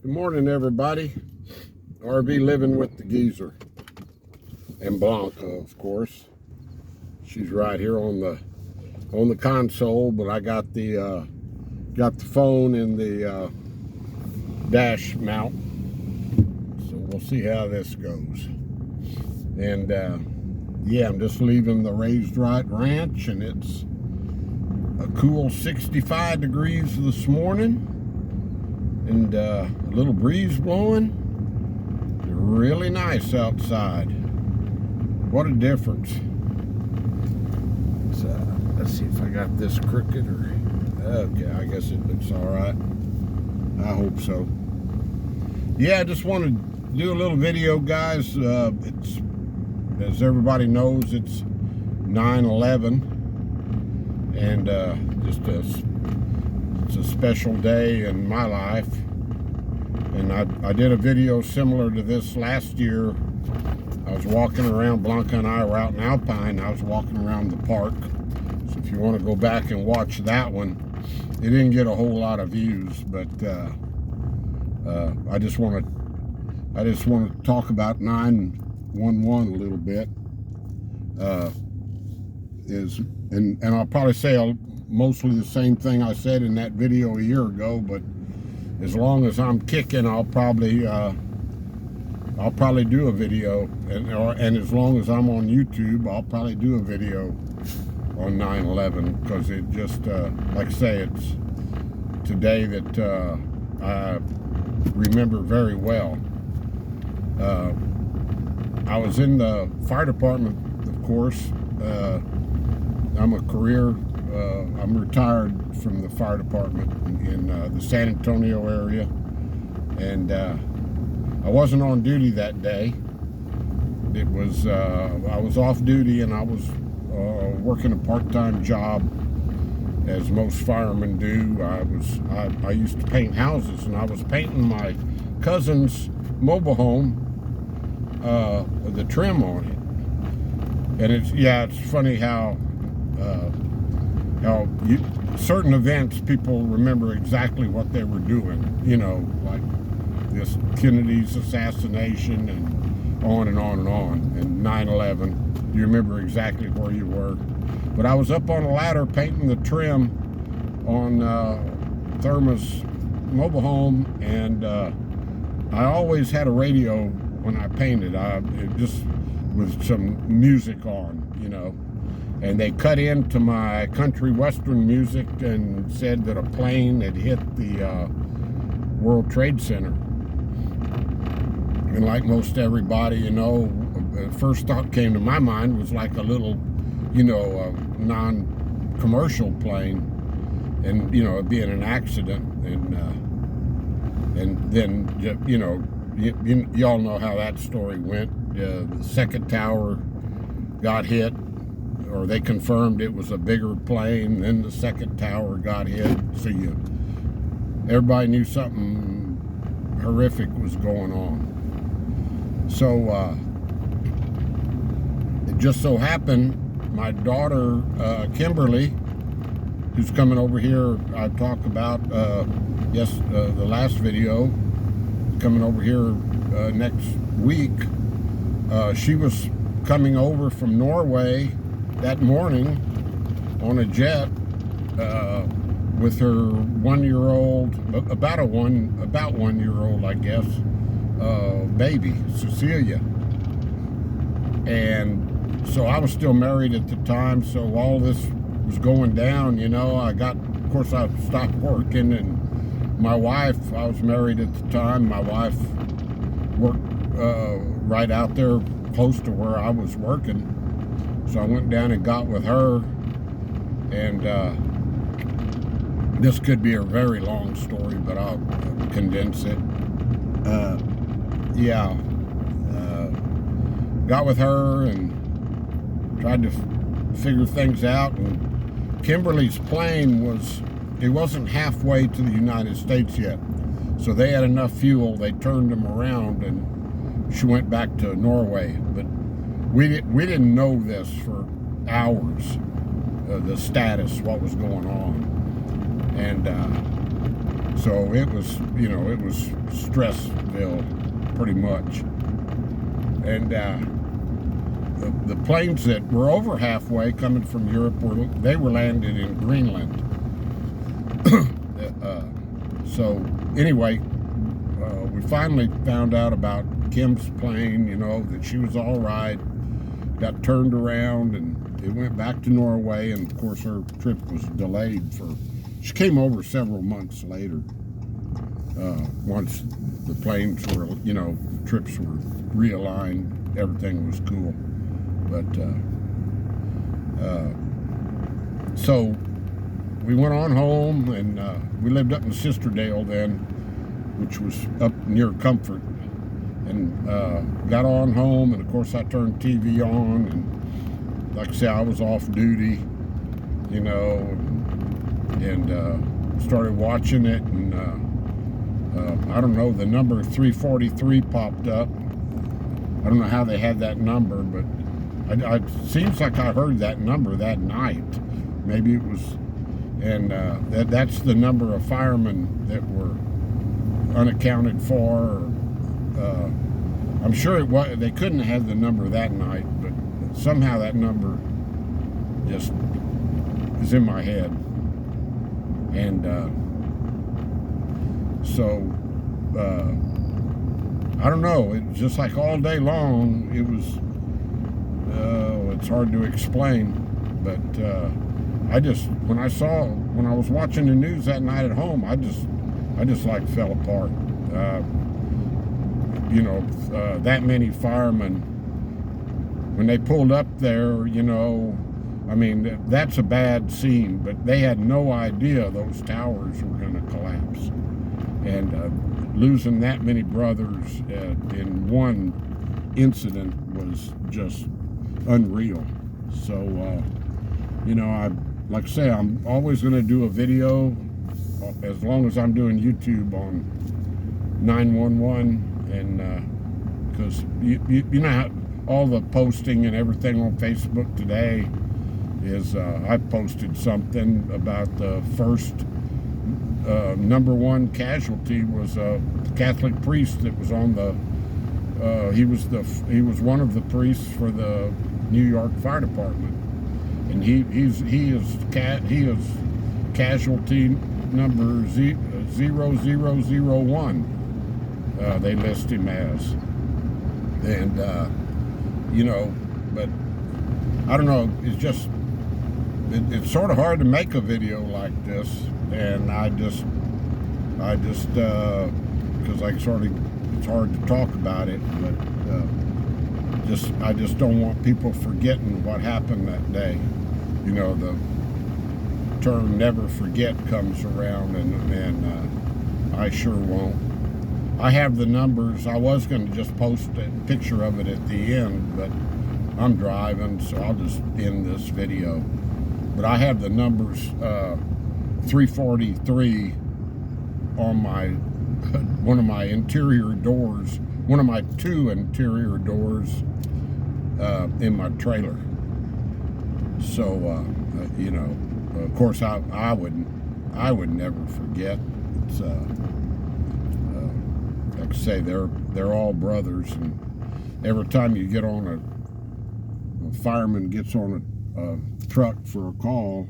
Good morning, everybody. RV living with the geezer and Blanca, of course. She's right here on the console, but I got the phone in the dash mount, so we'll see how this goes. And yeah, I'm just leaving the Raised Wright Ranch, and it's a cool 65 degrees this morning. And a little breeze blowing. Really nice outside. What a difference. Let's see if I got this crooked or... Okay, I guess it looks all right. I hope so. Yeah, I just want to do a little video, guys. It's, as everybody knows, it's 9/11. And it's a special day in my life. And I did a video similar to this last year. I was walking around, Blanca and I were out in Alpine. I was walking around the park. So if you want to go back and watch that one, it didn't get a whole lot of views, but I just want to talk about 9/11 a little bit. And I'll probably say mostly the same thing I said in that video a year ago, but as long as I'm kicking, I'll probably do a video, and as long as I'm on YouTube, I'll probably do a video on 9/11, because it just like I say, it's today that I remember very well. I was in the fire department, of course. I'm retired from the fire department in the San Antonio area, and I wasn't on duty that day. It was I was off duty, and I was working a part-time job, as most firemen do. I used to paint houses, and I was painting my cousin's mobile home, the trim on it. And it's funny how certain events, people remember exactly what they were doing, you know, like this Kennedy's assassination and on and on and on, and 9/11, you remember exactly where you were. But I was up on a ladder painting the trim on Therma's mobile home, and I always had a radio when I painted. It just with some music on, you know. And they cut into my country western music and said that a plane had hit the World Trade Center. And like most everybody, you know, the first thought came to my mind was like a little, you know, non-commercial plane, and, you know, it being an accident. And then, you know, y'all know how that story went. The second tower got hit, or they confirmed it was a bigger plane. Then the second tower got hit, so everybody knew something horrific was going on. So it just so happened, my daughter Kimberly, who's coming over here, I talked about the last video, coming over here next week. She was coming over from Norway that morning on a jet with her 1-year-old, about 1-year-old, I guess, baby, Cecilia. And so I was still married at the time, so all this was going down, you know. Of course, I stopped working, and my wife, I was married at the time, my wife worked right out there close to where I was working. So I went down and got with her, and this could be a very long story, but I'll condense it. Got with her and tried to figure things out, and Kimberly's plane wasn't halfway to the United States yet. So they had enough fuel, they turned them around, and she went back to Norway. But we didn't know this for hours, the status, what was going on. And So it was, it was stress-filled pretty much. And the planes that were over halfway coming from Europe they were landed in Greenland. So anyway, we finally found out about Kim's plane, that she was all right, got turned around, and it went back to Norway. And of course her trip was delayed she came over several months later, once the planes were, trips were realigned, everything was cool. But so we went on home, and we lived up in Sisterdale then, which was up near Comfort, and got on home. And of course I turned TV on, and like I say, I was off duty, and started watching it. And I don't know, the number 343 popped up. I don't know how they had that number, but it seems like I heard that number that night. Maybe it was, and that's the number of firemen that were unaccounted for. I'm sure they couldn't have the number that night, but somehow that number just is in my head. And so I don't know, it was just like all day long. It was it's hard to explain, but when I was watching the news that night at home, I just like fell apart. That many firemen, when they pulled up there, I mean, that's a bad scene, but they had no idea those towers were going to collapse. And losing that many brothers in one incident was just unreal. So, like I say, I'm always going to do a video as long as I'm doing YouTube on 911, and because you know how all the posting and everything on Facebook today is, I posted something about the first #1 casualty was a Catholic priest that was on the he was one of the priests for the New York Fire Department, and he is casualty number 0001. They list him as, and but I don't know. It's just it's sort of hard to make a video like this, and I just because it's hard to talk about it, but I just don't want people forgetting what happened that day. The term "never forget" comes around, and I sure won't. I have the numbers. I was going to just post a picture of it at the end, but I'm driving, so I'll just end this video. But I have the numbers 343 on one of my interior doors, one of my 2 interior doors in my trailer. So of course I would never forget. It's like I say, they're all brothers, and every time you get on a fireman gets on a truck for a call,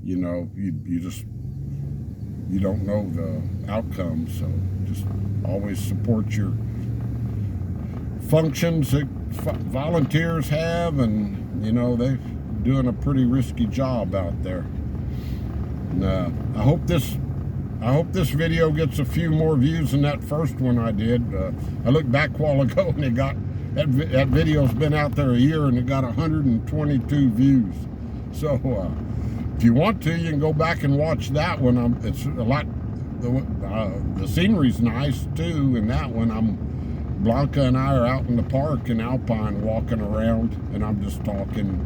you don't know the outcome. So just always support your functions that volunteers have, and they're doing a pretty risky job out there. And I hope this video gets a few more views than that first one I did. I looked back a while ago, and it got that video's been out there a year, and it got 122 views. So if you want to, you can go back and watch that one. It's a lot. The scenery's nice too in that one. Blanca and I are out in the park in Alpine walking around, and I'm just talking,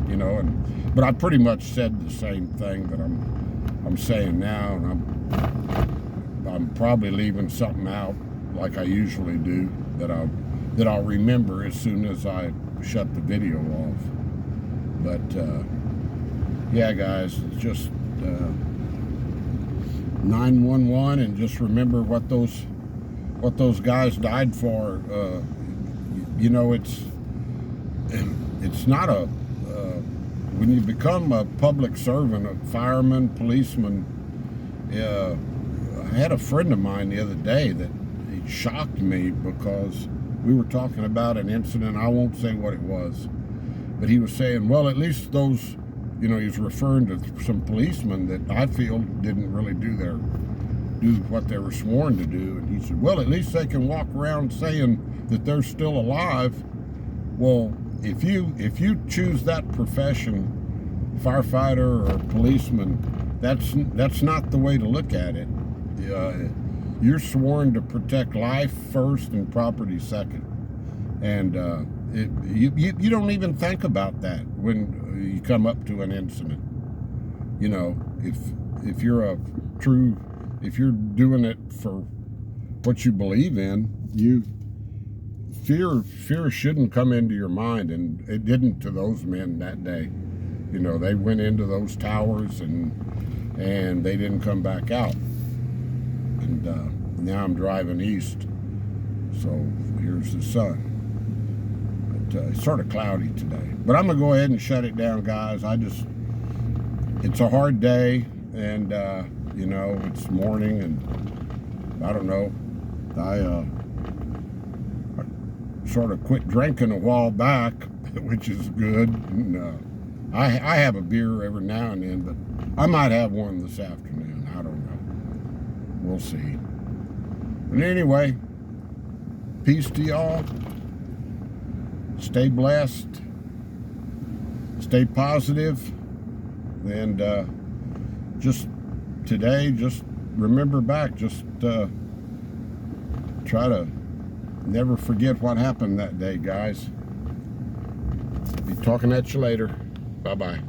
but I pretty much said the same thing that I'm saying now, and I'm probably leaving something out like I usually do that I'll remember as soon as I shut the video off. But yeah, guys, it's just 911 and just remember what those guys died for. You know, it's not a when you become a public servant, a fireman, policeman. I had a friend of mine the other day that it shocked me because we were talking about an incident. I won't say what it was, but he was saying, well, at least those, you know, he was referring to some policemen that I feel didn't really do what they were sworn to do. And he said, well, at least they can walk around saying that they're still alive. Well, if you choose that profession, firefighter or policeman, that's not the way to look at it. You're sworn to protect life first and property second, and you don't even think about that when you come up to an incident. You know, if you're doing it for what you believe in, fear shouldn't come into your mind, and it didn't to those men that day. You know, they went into those towers and they didn't come back out. And now I'm driving east, so here's the sun. But it's sort of cloudy today. But I'm gonna go ahead and shut it down, guys. It's a hard day, and you know, it's morning, and I don't know. I sort of quit drinking a while back, which is good. And, I have a beer every now and then, but I might have one this afternoon. I don't know. We'll see. But anyway, peace to y'all. Stay blessed. Stay positive. And just today, just remember back. Just try to never forget what happened that day, guys. Be talking at you later. Bye-bye.